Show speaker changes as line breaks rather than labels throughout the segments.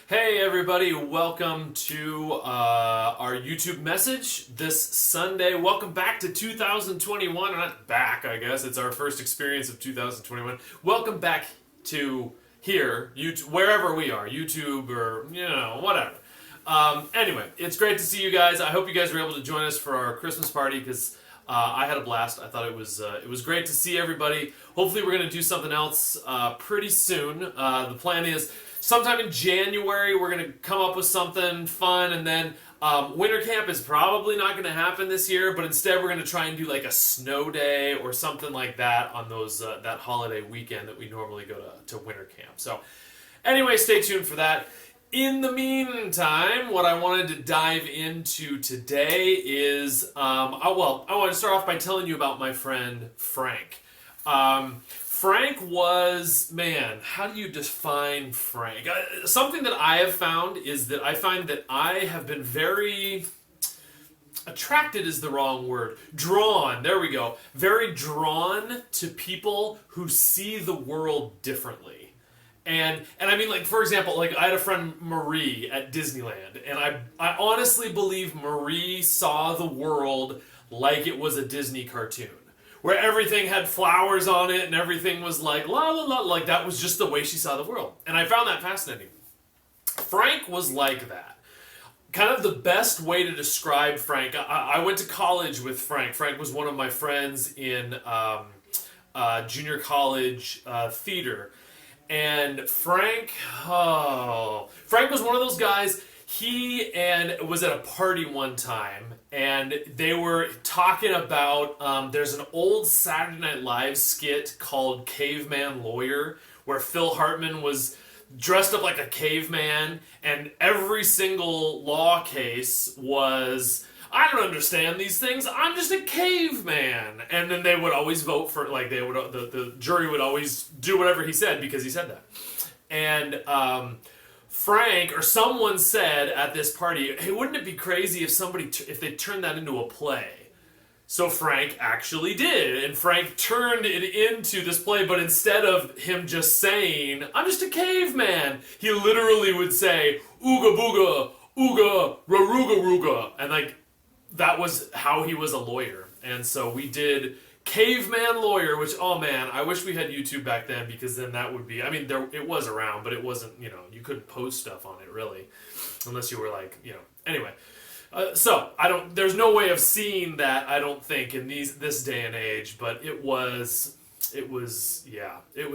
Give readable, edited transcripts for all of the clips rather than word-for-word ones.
Hey everybody, welcome to our YouTube message this Sunday. Welcome back to 2021. Not back, I guess. It's our first experience of 2021. Welcome back to here, YouTube, wherever we are, YouTube or, whatever. Anyway, it's great to see you guys. I hope you guys were able to join us for our Christmas party because I had a blast. I thought it was great to see everybody. Hopefully we're going to do something else pretty soon. The plan is sometime in January we're going to come up with something fun, and then winter camp is probably not going to happen this year, but instead we're going to try and do like a snow day or something like that on those that holiday weekend that we normally go to winter camp. So anyway, stay tuned for that. In the meantime, what I wanted to dive into today is, I want to start off by telling you about my friend Frank. Frank was, how do you define Frank? Something that I have found is that I find that I have been very, attracted is the wrong word, drawn, there we go, very drawn to people who see the world differently. And I mean, like, for example, like, I had a friend, Marie, at Disneyland, and I honestly believe Marie saw the world like it was a Disney cartoon, where everything had flowers on it and everything was like, la la la, like, that was just the way she saw the world. And I found that fascinating. Frank was like that. Kind of the best way to describe Frank, I went to college with Frank. Frank was one of my friends in junior college theater. And Frank was one of those guys. He was at a party one time, and they were talking about, there's an old Saturday Night Live skit called Caveman Lawyer, where Phil Hartman was dressed up like a caveman, and every single law case was, I don't understand these things, I'm just a caveman. And then they would always vote for, like, the jury would always do whatever he said because he said that. And Frank, or someone said at this party, hey, wouldn't it be crazy if they turned that into a play? So Frank actually did, and Frank turned it into this play, but instead of him just saying, I'm just a caveman, he literally would say, ooga booga, ooga, raruga ruga, and like, that was how he was a lawyer. And so we did Caveman Lawyer, which, oh man, I wish we had YouTube back then, because then that would be, I mean, it was around, but it wasn't, you couldn't post stuff on it really, unless you were like, anyway. So there's no way of seeing that, I don't think, in this day and age, but it was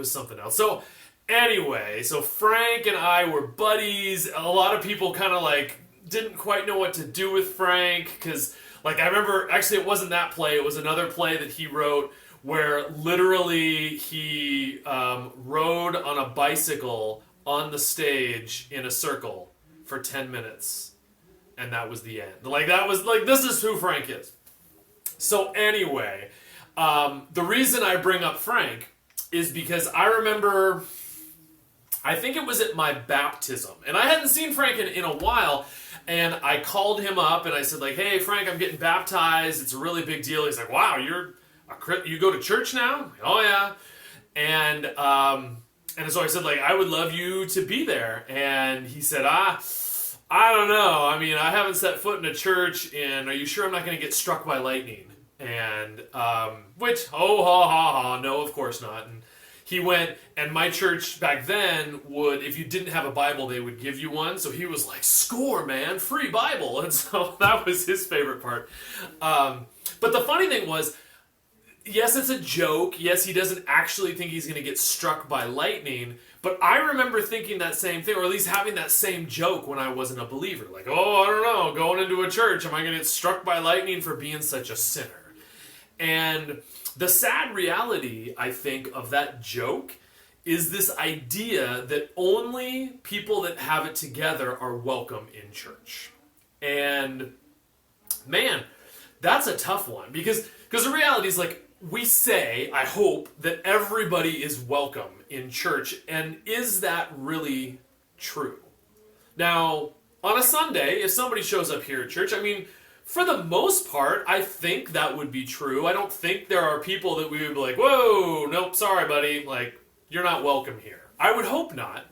something else. So anyway, so Frank and I were buddies. A lot of people kind of like didn't quite know what to do with Frank, because, like, I remember, actually it wasn't that play, it was another play that he wrote where literally he rode on a bicycle on the stage in a circle for 10 minutes, and that was the end. Like, that was, like, this is who Frank is. So anyway, the reason I bring up Frank is because I remember, I think it was at my baptism, and I hadn't seen Frank in a while, and I called him up and I said, like, hey Frank, I'm getting baptized, it's a really big deal. He's like, wow, you go to church now? Like, oh yeah. And so I said, like, I would love you to be there. And he said, I don't know, I mean, I haven't set foot in a church, and are you sure I'm not going to get struck by lightning? And which, oh ha ha ha, no, of course not. And he went, and my church back then would, if you didn't have a Bible, they would give you one. So he was like, score, man, free Bible. And so that was his favorite part. But the funny thing was, yes, it's a joke. Yes, he doesn't actually think he's going to get struck by lightning. But I remember thinking that same thing, or at least having that same joke when I wasn't a believer. Like, oh, I don't know, going into a church, am I going to get struck by lightning for being such a sinner? And the sad reality, I think, of that joke is this idea that only people that have it together are welcome in church. And man, that's a tough one, because the reality is, like, we say, I hope, that everybody is welcome in church, and is that really true? Now, on a Sunday, if somebody shows up here at church, I mean, for the most part, I think that would be true. I don't think there are people that we would be like, whoa, nope, sorry, buddy, like, you're not welcome here. I would hope not.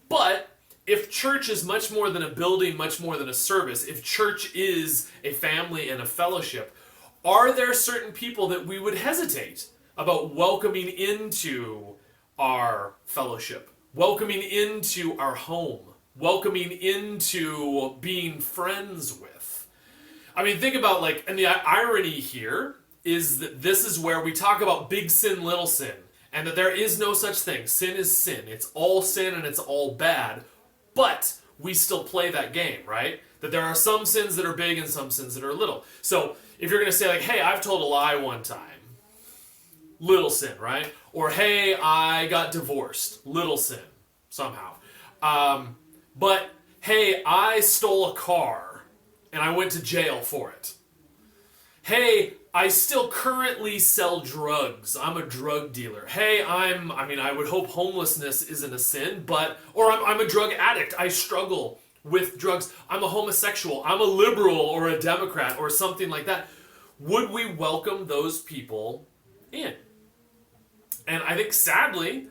But if church is much more than a building, much more than a service, if church is a family and a fellowship, are there certain people that we would hesitate about welcoming into our fellowship, welcoming into our home, welcoming into being friends with? I mean, think about and the irony here is that this is where we talk about big sin, little sin, and that there is no such thing. Sin is sin. It's all sin and it's all bad. But we still play that game, right? That there are some sins that are big and some sins that are little. So if you're going to say hey, I've told a lie one time, little sin, right? Or hey, I got divorced, little sin, somehow. But hey, I stole a car and I went to jail for it. Hey, I still currently sell drugs. I'm a drug dealer. Hey, I would hope homelessness isn't a sin, or I'm a drug addict. I struggle with drugs. I'm a homosexual. I'm a liberal or a Democrat or something like that. Would we welcome those people in? And I think sadly,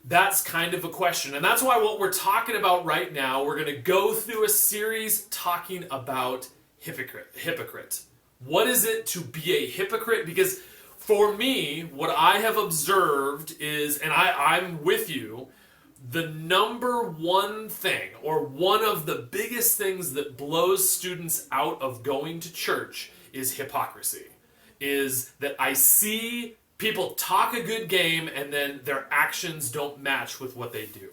that's kind of a question. And that's why what we're talking about right now, we're going to go through a series talking about hypocrite. What is it to be a hypocrite? Because for me, what I have observed is, and I'm with you, the number one thing, or one of the biggest things that blows students out of going to church is hypocrisy. Is that I see people talk a good game and then their actions don't match with what they do.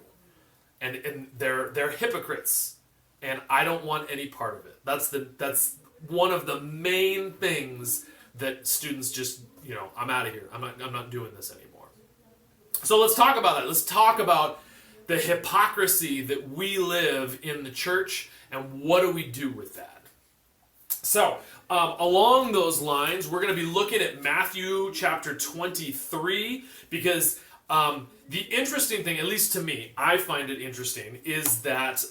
And they're hypocrites. And I don't want any part of it. That's one of the main things that students just, I'm out of here. I'm not doing this anymore. So let's talk about that. Let's talk about the hypocrisy that we live in the church and what do we do with that. So, along those lines, we're going to be looking at Matthew chapter 23 because the interesting thing, at least to me, I find it interesting, is that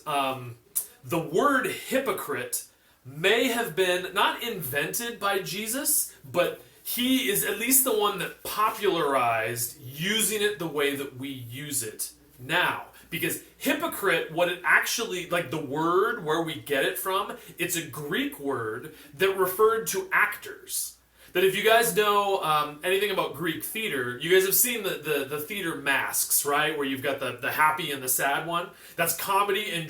the word hypocrite may have been not invented by Jesus, but he is at least the one that popularized using it the way that we use it now. Because hypocrite, what it actually, the word where we get it from, it's a Greek word that referred to actors. That if you guys know anything about Greek theater, you guys have seen the theater masks, right? Where you've got the happy and the sad one. That's comedy and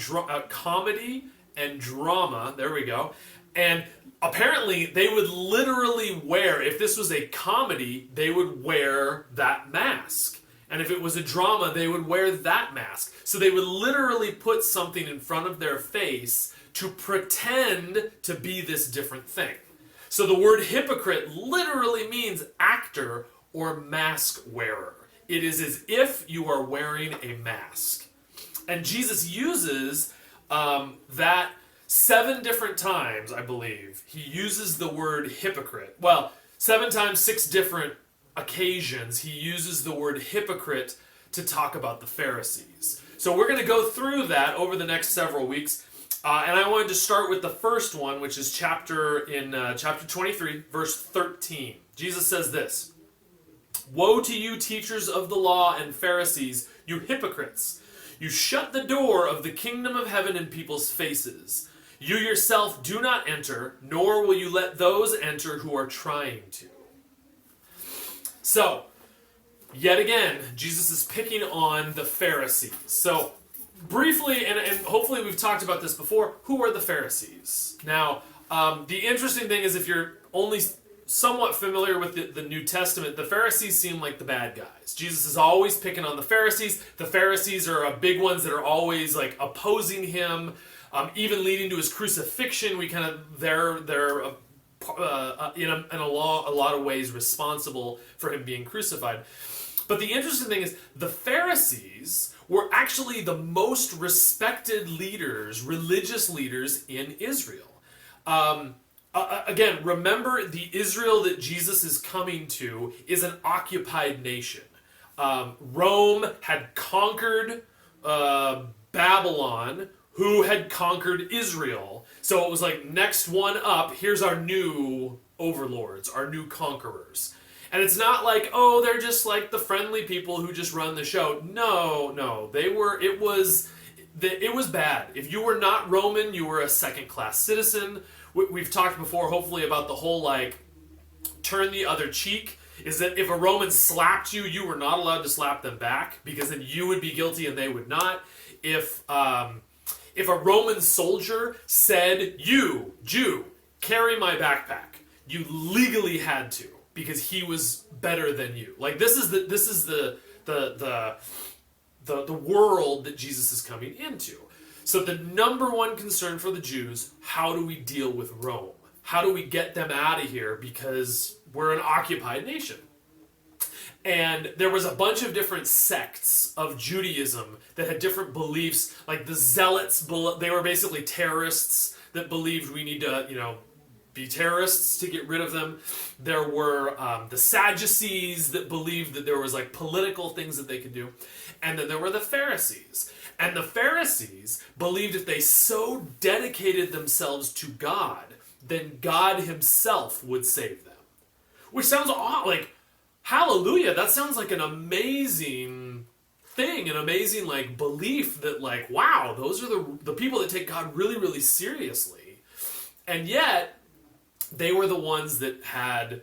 drama. There we go. And apparently they would literally wear, if this was a comedy, they would wear that mask. And if it was a drama, they would wear that mask. So they would literally put something in front of their face to pretend to be this different thing. So the word hypocrite literally means actor or mask wearer. It is as if you are wearing a mask. And Jesus uses that 7 different times, I believe. He uses the word hypocrite. Well, 7 times, 6 different occasions, he uses the word hypocrite to talk about the Pharisees. So we're going to go through that over the next several weeks. And I wanted to start with the first one, which is chapter 23, verse 13. Jesus says this: "Woe to you, teachers of the law and Pharisees, you hypocrites! You shut the door of the kingdom of heaven in people's faces. You yourself do not enter, nor will you let those enter who are trying to." So, yet again, Jesus is picking on the Pharisees. So, briefly, and hopefully we've talked about this before, who are the Pharisees? Now, the interesting thing is if you're only somewhat familiar with the New Testament, the Pharisees seem like the bad guys. Jesus is always picking on the Pharisees. The Pharisees are big ones that are always opposing him, even leading to his crucifixion. We kind of, they're in a lot of ways responsible for him being crucified. But the interesting thing is the Pharisees were actually the most respected leaders, religious leaders in Israel. Again, remember the Israel that Jesus is coming to is an occupied nation. Rome had conquered Babylon, who had conquered Israel. So it was next one up, here's our new overlords, our new conquerors. And it's not they're just the friendly people who just run the show. No, it was it was bad. If you were not Roman, you were a second-class citizen. We've talked before, hopefully, about the whole, like, turn the other cheek, is that if a Roman slapped you, you were not allowed to slap them back, because then you would be guilty and they would not. If a Roman soldier said, "You, Jew, carry my backpack," you legally had to, because he was better than you. Like, this is the world that Jesus is coming into. So the number one concern for the Jews, how do we deal with Rome? How do we get them out of here, because we're an occupied nation? And there was a bunch of different sects of Judaism that had different beliefs. Like the Zealots, they were basically terrorists that believed we need to, be terrorists to get rid of them. There were the Sadducees that believed that there was like political things that they could do. And then there were the Pharisees. And the Pharisees believed if they so dedicated themselves to God, then God himself would save them. Which sounds like, hallelujah, that sounds like an amazing thing, an amazing like belief that like, wow, those are the people that take God really, really seriously. And yet, they were the ones that had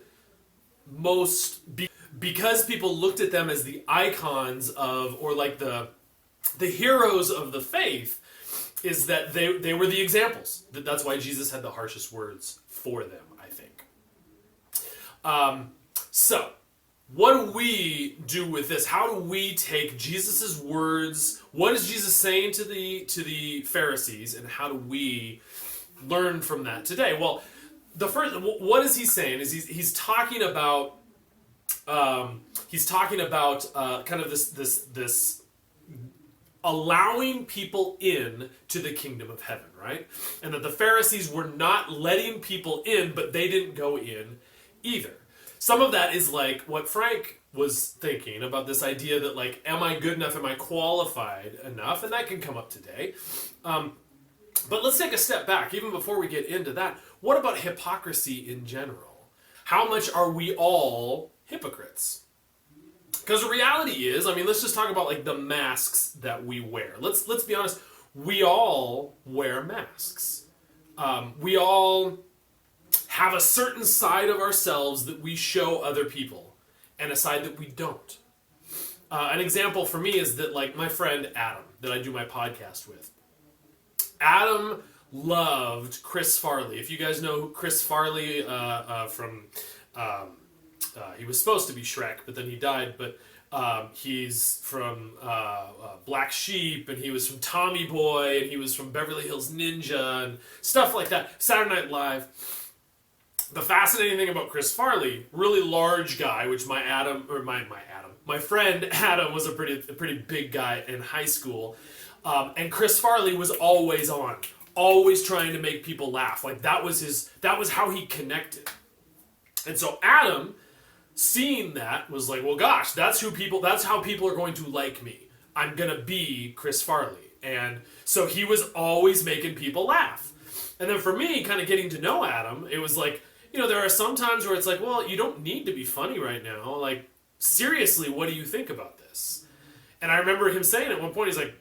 because people looked at them as the icons of, or like the heroes of the faith, is that they were the examples. That's why Jesus had the harshest words for them, I think. So, what do we do with this? How do we take Jesus' words? What is Jesus saying to the Pharisees, and how do we learn from that today? Well, what is he saying? Is he's talking about kind of this allowing people in to the kingdom of heaven, right? And that the Pharisees were not letting people in, but they didn't go in either. Some of that is like what Frank was thinking about, this idea that like, am I good enough? Am I qualified enough? And that can come up today. But let's take a step back, even before we get into that. What about hypocrisy in general? How much are we all hypocrites? Because the reality is, let's just talk about like the masks that we wear. Let's be honest. We all wear masks. We all have a certain side of ourselves that we show other people, and a side that we don't. An example for me is that like my friend Adam, that I do my podcast with. Adam loved Chris Farley. If you guys know Chris Farley from... he was supposed to be Shrek, but then he died. But he's from Black Sheep, and he was from Tommy Boy, and he was from Beverly Hills Ninja, and stuff like that. Saturday Night Live. The fascinating thing about Chris Farley, really large guy, which my friend Adam was a pretty big guy in high school, and Chris Farley was always on, always trying to make people laugh. Like that was how he connected. And so Adam, seeing that, was like, well, gosh, that's how people are going to like me. I'm going to be Chris Farley. And so he was always making people laugh. And then for me, kind of getting to know Adam, it was like, there are some times where it's like, well, you don't need to be funny right now. Like, seriously, what do you think about this? And I remember him saying at one point, he's like,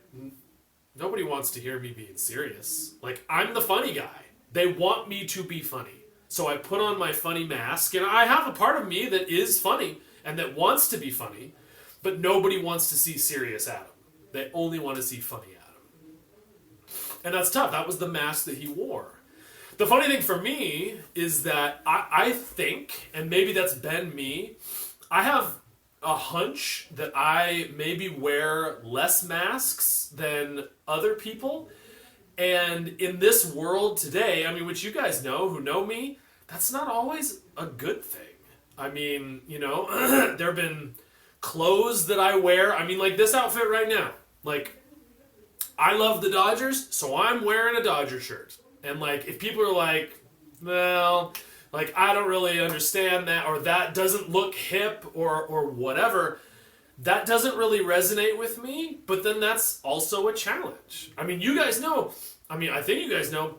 nobody wants to hear me being serious. Like, I'm the funny guy. They want me to be funny. So I put on my funny mask, and I have a part of me that is funny and that wants to be funny, but nobody wants to see serious Adam. They only want to see funny Adam. And that's tough. That was the mask that he wore. The funny thing for me is that I think, and maybe that's been me, I have a hunch that I maybe wear less masks than other people. And in this world today, which you guys know who know me, that's not always a good thing. There have been clothes that I wear. like this outfit right now. Like, I love the Dodgers, so I'm wearing a Dodger shirt. And like, if people are like, well, like, I don't really understand that, or that doesn't look hip, or whatever, that doesn't really resonate with me, but then that's also a challenge. You guys know, I think you guys know,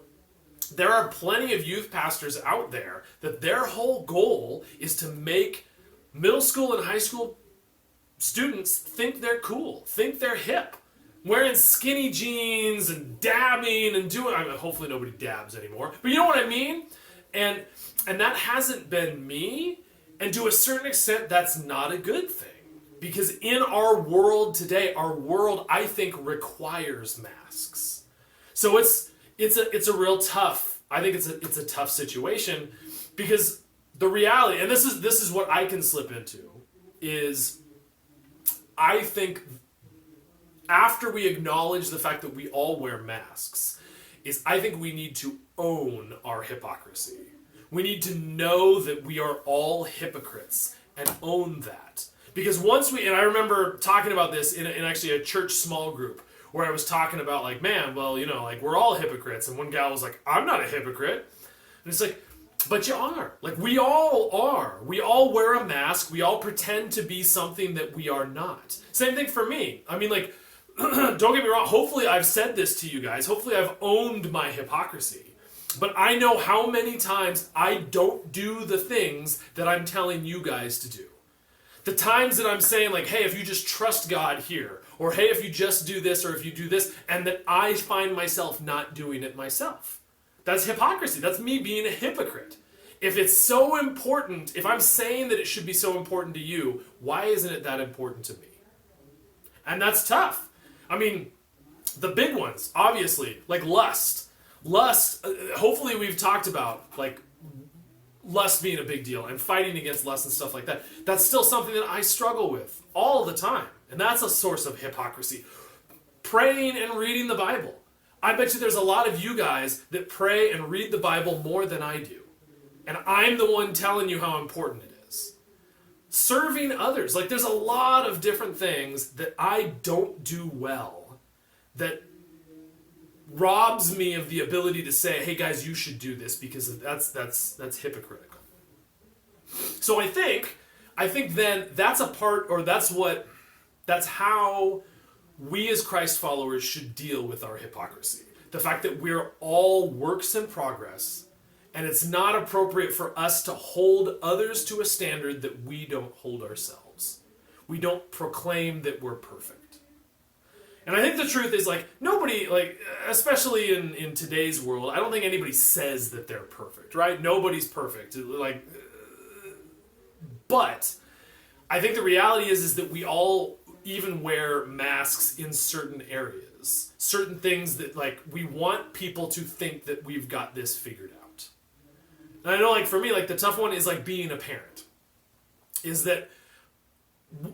there are plenty of youth pastors out there that their whole goal is to make middle school and high school students think they're cool, think they're hip. wearing skinny jeans and dabbing and doing. I mean, hopefully nobody dabs anymore, but you know what I mean. And that hasn't been me. And to a certain extent, that's not a good thing. Because in our world today, our world, I think, requires masks. So it's a real tough, I think it's a tough situation, because the reality, and this is what I can slip into, is I think after we acknowledge the fact that we all wear masks, is I think we need to own our hypocrisy. We need to know that we are all hypocrites and own that. Because once and I remember talking about this in actually a church small group where I was talking about like, man, well, like we're all hypocrites. And one gal was like, I'm not a hypocrite. And it's like, but you are. Like we all are. We all wear a mask. We all pretend to be something that we are not. Same thing for me. I mean, like, don't get me wrong. Hopefully I've said this to you guys. Hopefully I've owned my hypocrisy. But I know how many times I don't do the things that I'm telling you guys to do. The times that I'm saying like, hey, if you just trust God here, or hey, if you just do this, or if you do this, and that I find myself not doing it myself. That's hypocrisy. That's me being a hypocrite. If it's so important, if I'm saying that it should be so important to you, why isn't it that important to me? And that's tough. I mean, the big ones, obviously, like lust. Lust, hopefully we've talked about, like, lust being a big deal and fighting against lust and stuff like that. That's still something that I struggle with all the time. And that's a source of hypocrisy. Praying and reading the Bible. I bet you there's a lot of you guys that pray and read the Bible more than I do. And I'm the one telling you how important it is. Serving others. Like, there's a lot of different things that I don't do well that robs me of the ability to say, hey guys, you should do this, because that's hypocritical. So I think then that's a part, or that's how we as Christ followers should deal with our hypocrisy. The fact that we're all works in progress, and it's not appropriate for us to hold others to a standard that we don't hold ourselves. We don't proclaim that we're perfect. And I think the truth is, like, nobody, like, especially in today's world, I don't think anybody says that they're perfect, right? Nobody's perfect. Like, but I think the reality is that we all even wear masks in certain areas. Certain things that, like, we want people to think that we've got this figured out. And I know, like, for me, like, the tough one is, like, being a parent. Is that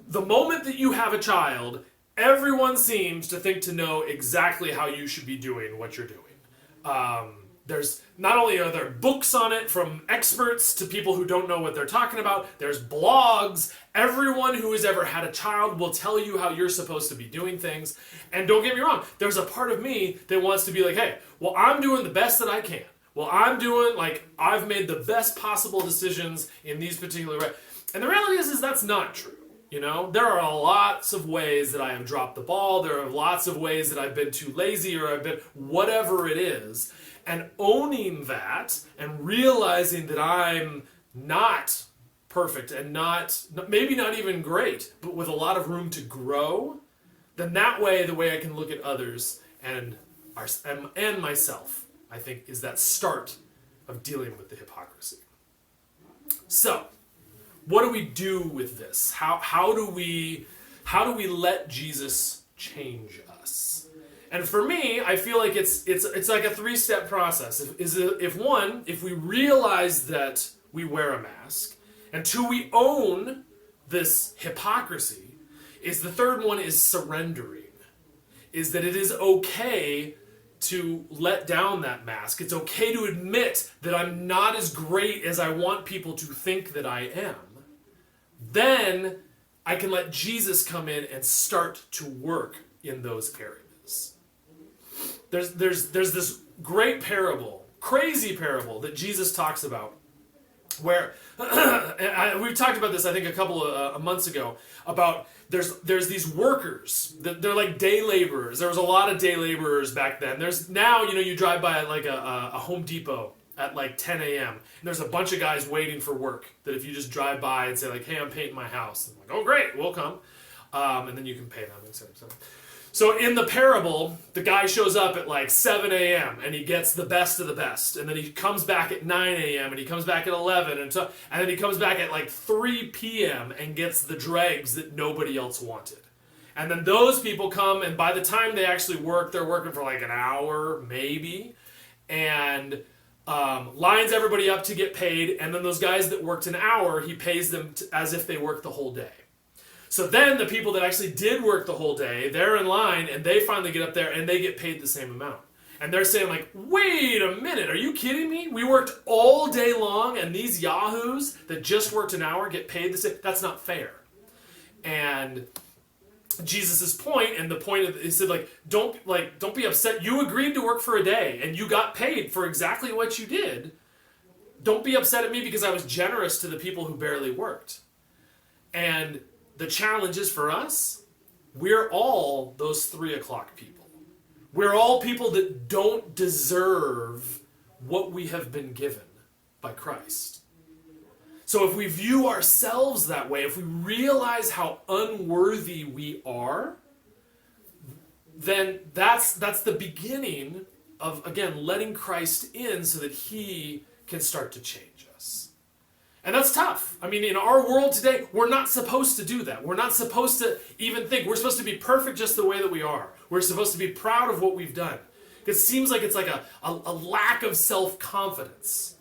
the moment that you have a child, everyone seems to think to know exactly how you should be doing what you're doing. There's not only are there books on it from experts to people who don't know what they're talking about, there's blogs. Everyone who has ever had a child will tell you how you're supposed to be doing things. And don't get me wrong, there's a part of me that wants to be like, hey, well, I'm doing the best that I can. Well, I'm doing, like, I've made the best possible decisions in these particular ways. And the reality is that's not true. You know, there are lots of ways that I have dropped the ball. There are lots of ways that I've been too lazy, or I've been whatever it is. And owning that and realizing that I'm not perfect and maybe not even great, but with a lot of room to grow, then that way, the way I can look at others and myself, I think, is that start of dealing with the hypocrisy. So, what do we do with this? How do we let Jesus change us? And for me, I feel like it's like a 3-step process. If we realize that we wear a mask, and 2, we own this hypocrisy, is the third one is surrendering. Is that it is okay to let down that mask. It's okay to admit that I'm not as great as I want people to think that I am. Then I can let Jesus come in and start to work in those areas. There's this great parable, crazy parable that Jesus talks about, where we've talked about this, I think, a couple of months ago, about there's these workers that they're like day laborers. There was a lot of day laborers back then. There's now, you drive by like a Home Depot at like 10 a.m. and there's a bunch of guys waiting for work that if you just drive by and say like, hey, I'm painting my house. I'm like, oh great, we'll come. And then you can pay them, etc. So in the parable, the guy shows up at like 7 a.m. and he gets the best of the best. And then he comes back at 9 a.m. and he comes back at 11. And then he comes back at like 3 p.m. and gets the dregs that nobody else wanted. And then those people come, and by the time they actually work, they're working for like an hour, maybe. And lines everybody up to get paid. And then those guys that worked an hour, he pays them as if they worked the whole day. So then the people that actually did work the whole day, they're in line, and they finally get up there, and they get paid the same amount. And they're saying like, wait a minute, are you kidding me? We worked all day long, and these yahoos that just worked an hour get paid the same? That's not fair. And Jesus' point, and the point of, he said don't be upset. You agreed to work for a day, and you got paid for exactly what you did. Don't be upset at me because I was generous to the people who barely worked. And the challenge is for us, we're all those 3 o'clock people. We're all people that don't deserve what we have been given by Christ. So if we view ourselves that way, if we realize how unworthy we are, then that's the beginning of, again, letting Christ in so that he can start to change us. And that's tough. I mean, in our world today, we're not supposed to do that. We're not supposed to even think. We're supposed to be perfect just the way that we are. We're supposed to be proud of what we've done. It seems like it's like a lack of self-confidence.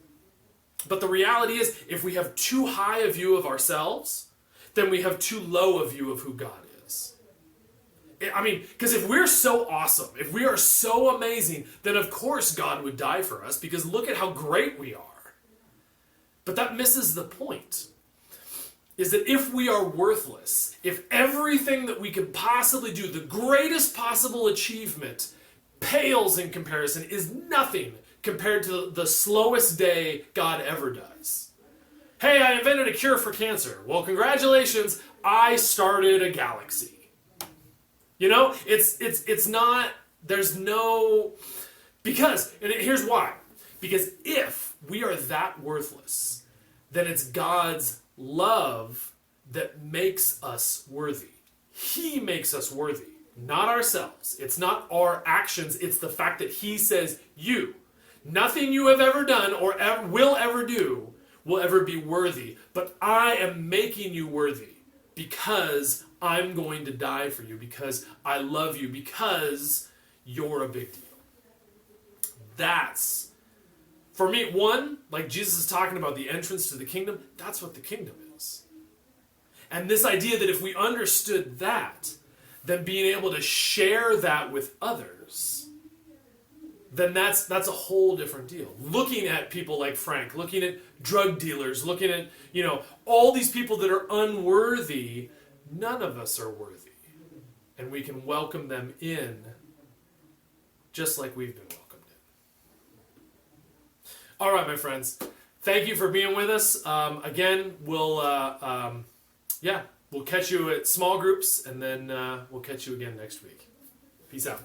But the reality is, if we have too high a view of ourselves, then we have too low a view of who God is. I mean, because if we're so awesome, if we are so amazing, then of course God would die for us, because look at how great we are. But that misses the point, is that if we are worthless, if everything that we could possibly do, the greatest possible achievement, pales in comparison, is nothing compared to the slowest day God ever does. Hey, I invented a cure for cancer. Well, congratulations, I started a galaxy. You know, it's not, there's no, because, and here's why. Because if we are that worthless, then it's God's love that makes us worthy. He makes us worthy, not ourselves. It's not our actions. It's the fact that he says, nothing you have ever done or will ever do will ever be worthy. But I am making you worthy because I'm going to die for you, because I love you, because you're a big deal. That's, for me, one, like Jesus is talking about the entrance to the kingdom, that's what the kingdom is. And this idea that if we understood that, then being able to share that with others, then that's a whole different deal. Looking at people like Frank, looking at drug dealers, looking at, all these people that are unworthy, none of us are worthy. And we can welcome them in just like we've been welcomed in. All right, my friends. Thank you for being with us. Again, we'll catch you at small groups, and then we'll catch you again next week. Peace out.